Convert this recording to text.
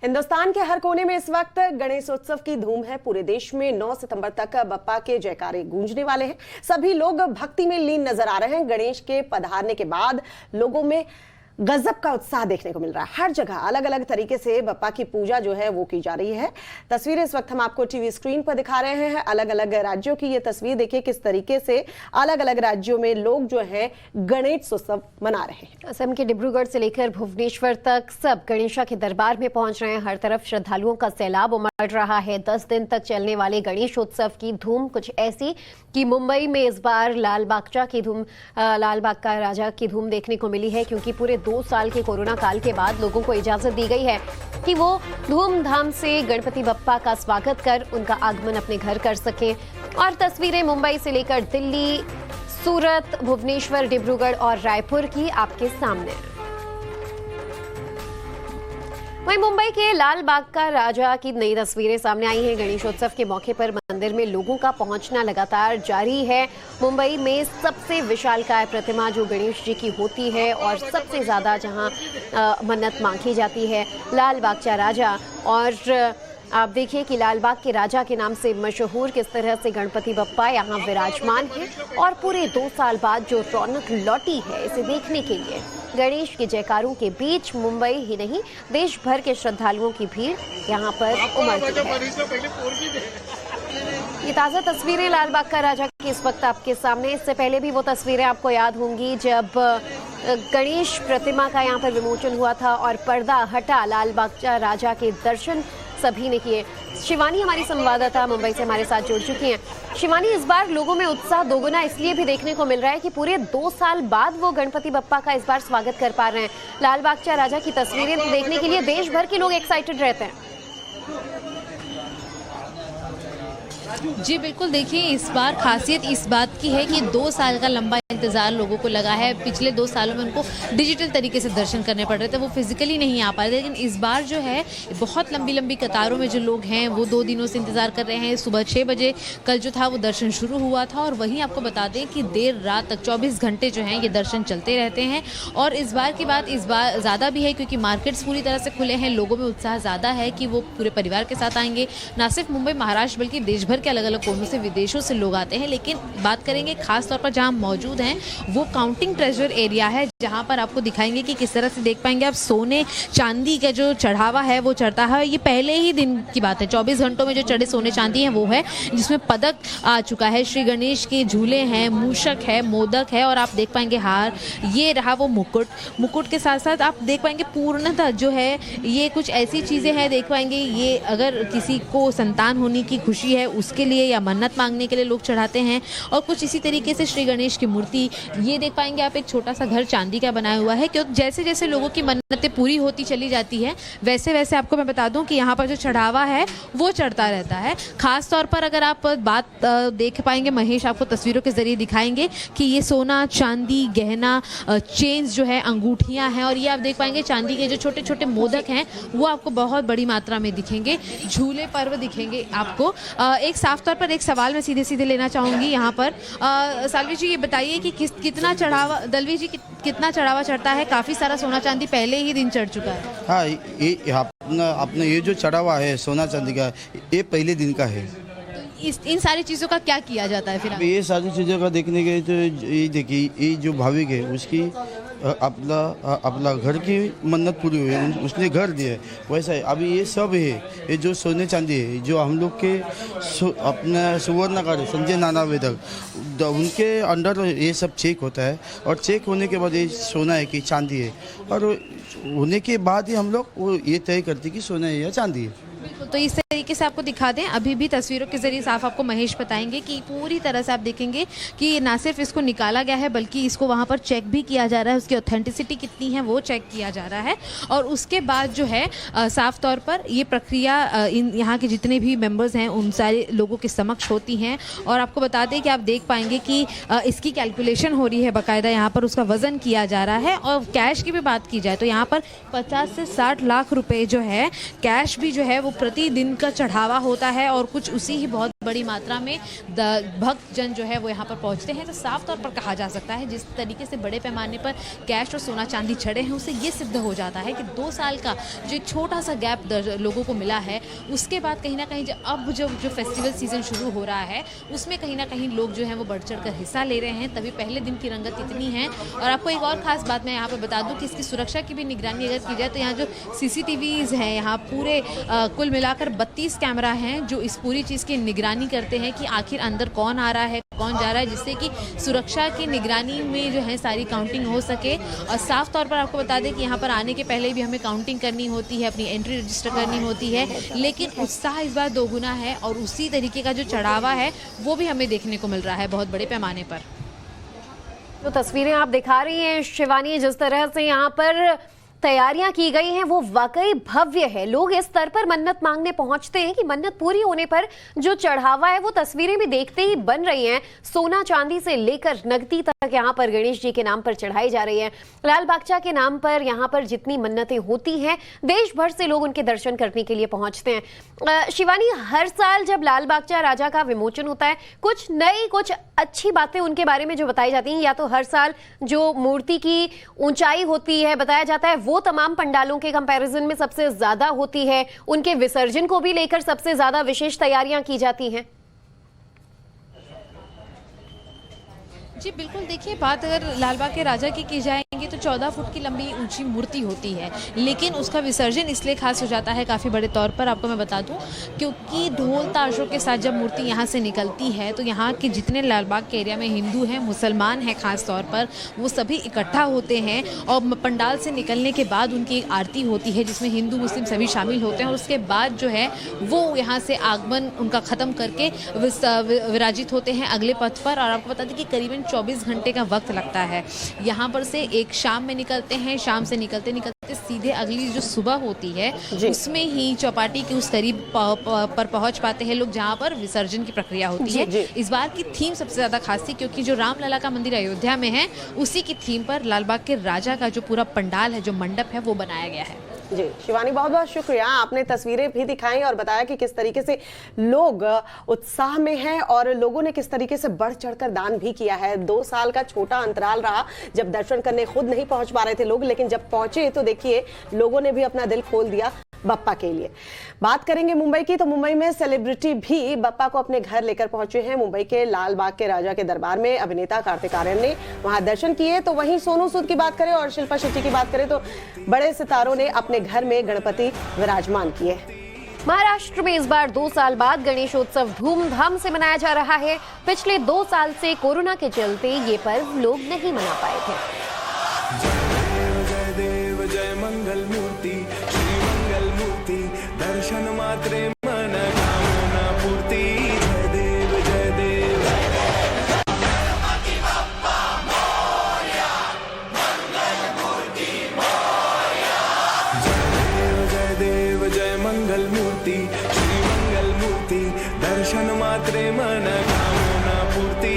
हिंदुस्तान के हर कोने में इस वक्त गणेशोत्सव की धूम है। पूरे देश में 9 सितंबर तक बप्पा के जयकारे गूंजने वाले हैं। सभी लोग भक्ति में लीन नजर आ रहे हैं। गणेश के पधारने के बाद लोगों में गजब का उत्साह देखने को मिल रहा है। हर जगह अलग अलग तरीके से बप्पा की पूजा जो है वो की जा रही है। तस्वीरें इस वक्त हम आपको टीवी स्क्रीन पर दिखा रहे हैं। अलग अलग राज्यों की ये तस्वीर देखिए किस तरीके से अलग अलग राज्यों में लोग जो है गणेशोत्सव मना रहे हैं। असम के डिब्रूगढ़ से लेकर भुवनेश्वर तक सब गणेशा के दरबार में पहुंच रहे हैं। हर तरफ श्रद्धालुओं का सैलाब उमड़ रहा है। 10 दिन तक चलने वाले गणेशोत्सव की धूम कुछ ऐसी कि मुंबई में इस बार लालबाग का राजा की धूम देखने को मिली है, क्योंकि पूरे 2 साल के कोरोना काल के बाद लोगों को इजाजत दी गई है कि वो धूमधाम से गणपति बप्पा का स्वागत कर उनका आगमन अपने घर कर सकें। और तस्वीरें मुंबई से लेकर दिल्ली, सूरत, भुवनेश्वर, डिब्रूगढ़ और रायपुर की आपके सामने। वहीं मुंबई के लाल बाग का राजा की नई तस्वीरें सामने आई हैं। गणेशोत्सव के मौके पर मंदिर में लोगों का पहुंचना लगातार जारी है। मुंबई में सबसे विशालकाय प्रतिमा जो गणेश जी की होती है और सबसे ज्यादा जहां मन्नत मांगी जाती है, लाल बाग का राजा। और आप देखिए कि लालबाग के राजा के नाम से मशहूर किस तरह से गणपति बप्पा यहाँ विराजमान है। और पूरे 2 साल बाद जो रौनक लौटी है, इसे देखने के लिए गणेश के जयकारों के बीच मुंबई ही नहीं देश भर के श्रद्धालुओं की भीड़ यहाँ पर उमड़ती है। ये ताज़ा तस्वीरें लालबाग का राजा की इस वक्त आपके सामने। इससे पहले भी वो तस्वीरें आपको याद होंगी जब गणेश प्रतिमा का यहाँ पर विमोचन हुआ था और पर्दा हटा, लालबाग का राजा के दर्शन सभी ने किए। शिवानी हमारी संवाददाता मुंबई से हमारे साथ जुड़ चुकी हैं। शिवानी, इस बार लोगों में उत्साह दोगुना इसलिए भी देखने को मिल रहा है कि पूरे 2 साल बाद वो गणपति बप्पा का इस बार स्वागत कर पा रहे हैं। लालबाग का राजा की तस्वीरें देखने के लिए देश भर के लोग एक्साइटेड रहते हैं। जी बिल्कुल, देखिए इस बार खासियत इस बात की है कि 2 साल का लंबा इंतजार लोगों को लगा है। पिछले 2 सालों में उनको डिजिटल तरीके से दर्शन करने पड़ रहे थे, वो फिजिकली नहीं आ पा रहे थे। लेकिन इस बार जो है बहुत लंबी लंबी कतारों में जो लोग हैं वो 2 दिनों से इंतजार कर रहे हैं। सुबह 6 बजे कल जो था वो दर्शन शुरू हुआ था और वहीं आपको बता दें कि देर रात तक 24 घंटे जो हैं ये दर्शन चलते रहते हैं। और इस बार की बात इस बार ज़्यादा भी है क्योंकि मार्केट्स पूरी तरह से खुले हैं। लोगों में उत्साह ज़्यादा है कि वो पूरे परिवार के साथ आएंगे। ना सिर्फ मुंबई, महाराष्ट्र बल्कि देश भर के अलग अलग कोनों से, विदेशों से लोग आते हैं। लेकिन बात करेंगे खास तौर पर जहां मौजूद हैं वो काउंटिंग ट्रेजर एरिया है, जहां पर आपको दिखाएंगे कि किस तरह से देख पाएंगे आप सोने चांदी का जो चढ़ावा है वो चढ़ता है। ये पहले ही दिन की बात है, 24 घंटों में जो चढ़े सोने चांदी है वो है, जिसमें पदक आ चुका है। श्री गणेश के झूले हैं, मूषक है, मोदक है और आप देख पाएंगे हार। ये रहा वो मुकुट के साथ साथ आप देख पाएंगे पूर्णतः जो है ये कुछ ऐसी चीज़ें हैं, देख पाएंगे ये अगर किसी को संतान होने की खुशी है उसके लिए या मन्नत मांगने के लिए लोग चढ़ाते हैं। और कुछ इसी तरीके से श्री गणेश की मूर्ति, ये देख पाएंगे आप, एक छोटा सा घर चांदी का बनाया हुआ है। क्योंकि जैसे जैसे लोगों की मन्नतें पूरी होती चली जाती है वैसे वैसे आपको मैं बता दूं कि यहाँ पर जो चढ़ावा है वो चढ़ता रहता है। खास तौर पर अगर आप बात देख पाएंगे, महेश आपको तस्वीरों के जरिए दिखाएंगे कि ये सोना चांदी गहना चेन्स जो है, अंगूठियाँ हैं और ये आप देख पाएंगे चांदी के जो छोटे छोटे मोदक हैं वो आपको बहुत बड़ी मात्रा में दिखेंगे। झूले पर्व दिखेंगे आपको। एक साफ तौर पर एक सवाल मैं सीधे सीधे लेना चाहूँगी यहाँ पर। सालवी जी ये बताइए कि कितना चढ़ावा, दलवी जी कितना चढ़ावा चढ़ता है? काफ़ी सारा सोना चांदी पहले ही दिन चढ़ चुका है। हाँ, ये अपना ये जो चढ़ावा है सोना चांदी का, ये पहले दिन का है। इन सारी चीज़ों का क्या किया जाता है फिर? ये सारी चीज़ों का देखने के तो ये देखिए, ये जो भाविक है उसकी अपना घर की मन्नत पूरी हुई है, उसने घर दिया है। वैसा है अभी ये सब है, ये जो सोने चांदी है जो हम लोग के अपना सुवर्णकार संजय नाना वेदक, उनके अंडर ये सब चेक होता है और चेक होने के बाद ये सोना है कि चांदी है, और होने के बाद ही हम लोग वो ये तय करते कि सोना है या चांदी है। बिल्कुल, तो इस तरीके से आपको दिखा दें, अभी भी तस्वीरों के जरिए साफ आपको महेश बताएंगे कि पूरी तरह से आप देखेंगे कि ना सिर्फ इसको निकाला गया है बल्कि इसको वहाँ पर चेक भी किया जा रहा है, उसकी ऑथेंटिसिटी कितनी है वो चेक किया जा रहा है। और उसके बाद जो है साफ तौर पर ये प्रक्रिया यहाँ के जितने भी मेंबर्स हैं उन सारे लोगों के समक्ष होती हैं। और आपको बता दें कि आप देख पाएंगे कि इसकी कैलकुलेशन हो रही है बाकायदा, यहाँ पर उसका वजन किया जा रहा है। और कैश की भी बात की जाए तो यहाँ पर 50 से 60 लाख रुपए जो है कैश भी जो है वो प्रतिदिन का का चढ़ावा होता है और कुछ उसी ही बहुत बड़ी मात्रा में भक्तजन जो है वो यहाँ पर पहुँचते हैं। तो साफ तौर पर कहा जा सकता है जिस तरीके से बड़े पैमाने पर कैश और सोना चांदी चढ़े हैं उससे ये सिद्ध हो जाता है कि 2 साल का जो एक छोटा सा गैप लोगों को मिला है, उसके बाद कहीं ना कहीं अब जो फेस्टिवल सीजन शुरू हो रहा है उसमें कहीं ना कहीं लोग जो हैं वो बढ़ चढ़ कर हिस्सा ले रहे हैं। तभी पहले दिन की रंगत इतनी है। और आपको एक और खास बात मैं यहाँ पर बता दूँ कि इसकी सुरक्षा की भी निगरानी अगर की जाए तो यहाँ जो CCTVs हैं यहाँ पूरे कुल मिलाकर 32 कैमरा हैं जो इस पूरी चीज़ की निगरानी करते हैं कि आखिर अंदर कौन आ रहा है कौन जा रहा है, जिससे कि सुरक्षा की निगरानी में जो है सारी काउंटिंग हो सके। और साफ तौर पर आपको बता दें कि यहाँ पर आने के पहले भी हमें काउंटिंग करनी होती है, अपनी एंट्री रजिस्टर करनी होती है, लेकिन उत्साह इस बार दोगुना है और उसी तरीके का जो चढ़ावा है वो भी हमें देखने को मिल रहा है बहुत बड़े पैमाने पर। जो तस्वीरें आप दिखा रही हैं शिवानी, जिस तरह से यहाँ पर तैयारियां की गई हैं वो वाकई भव्य है। लोग इस स्तर पर मन्नत मांगने पहुंचते हैं कि मन्नत पूरी होने पर जो चढ़ावा है वो तस्वीरें भी देखते ही बन रही हैं। सोना चांदी से लेकर नकदी तक यहाँ पर गणेश जी के नाम पर चढ़ाई जा रही है। लाल बागचा के नाम पर यहाँ पर जितनी मन्नतें होती हैं देश भर से लोग उनके दर्शन करने के लिए पहुंचते हैं। शिवानी, हर साल जब लाल बागचा राजा का विमोचन होता है कुछ नई कुछ अच्छी बातें उनके बारे में जो बताई जाती हैं, या तो हर साल जो मूर्ति की ऊंचाई होती है बताया जाता है वो तमाम पंडालों के कंपैरिजन में सबसे ज्यादा होती है, उनके विसर्जन को भी लेकर सबसे ज्यादा विशेष तैयारियां की जाती हैं। जी बिल्कुल, देखिए बात अगर लालबाग के राजा की जाएंगे तो 14 फुट की लंबी ऊंची मूर्ति होती है, लेकिन उसका विसर्जन इसलिए खास हो जाता है काफ़ी बड़े तौर पर, आपको मैं बता दूं, क्योंकि ढोल ताशों के साथ जब मूर्ति यहाँ से निकलती है तो यहाँ के जितने लालबाग के एरिया में हिंदू हैं मुसलमान हैं खास तौर पर वो सभी इकट्ठा होते हैं और पंडाल से निकलने के बाद उनकी एक आरती होती है जिसमें हिंदू मुस्लिम सभी शामिल होते हैं और उसके बाद जो है वो यहाँ से आगमन उनका ख़त्म करके विराजित होते हैं अगले पथ पर। और आपको बता दें कि करीबन 24 घंटे का वक्त लगता है। यहाँ पर से एक शाम में निकलते हैं, शाम से निकलते निकलते सीधे अगली जो सुबह होती है उसमें ही चौपाटी के उस करीब पर पहुंच पाते हैं लोग जहाँ पर विसर्जन की प्रक्रिया होती है। इस बार की थीम सबसे ज़्यादा खास थी क्योंकि जो रामलला का मंदिर अयोध्या में है उसी की थीम पर लालबाग के राजा का जो पूरा पंडाल है, जो मंडप है, वो बनाया गया है। जी शिवानी, बहुत बहुत शुक्रिया। आपने तस्वीरें भी दिखाई और बताया कि किस तरीके से लोग उत्साह में हैं और लोगों ने किस तरीके से बढ़ चढ़कर दान भी किया है। 2 साल का छोटा अंतराल रहा जब दर्शन करने खुद नहीं पहुंच पा रहे थे लोग, लेकिन जब पहुंचे तो देखिए लोगों ने भी अपना दिल खोल दिया बप्पा के लिए। बात करेंगे मुंबई की, तो मुंबई में सेलिब्रिटी भी बप्पा को अपने घर लेकर पहुंचे हैं। मुंबई के लाल बाग के राजा के दरबार में अभिनेता कार्तिक आर्यन ने वहां दर्शन किए। तो वहीं सोनू सूद की बात करें और शिल्पा शेट्टी की बात करें तो बड़े सितारों ने अपने घर में गणपति विराजमान किए। महाराष्ट्र में इस बार 2 साल बाद गणेशोत्सव धूमधाम से मनाया जा रहा है। पिछले 2 साल से कोरोना के चलते ये पर्व लोग नहीं मना पाए थे। जय देव जय मंगल मूर्ति श्री मंगल मूर्ति दर्शन मात्रे मन कामना पूर्ति। जय देव जय देव गणपति बप्पा मोरया मंगल मूर्ति मोरया। जय देव जय मंगल मूर्ति श्री मंगल मूर्ति दर्शन मात्रे मन कामना पूर्ति।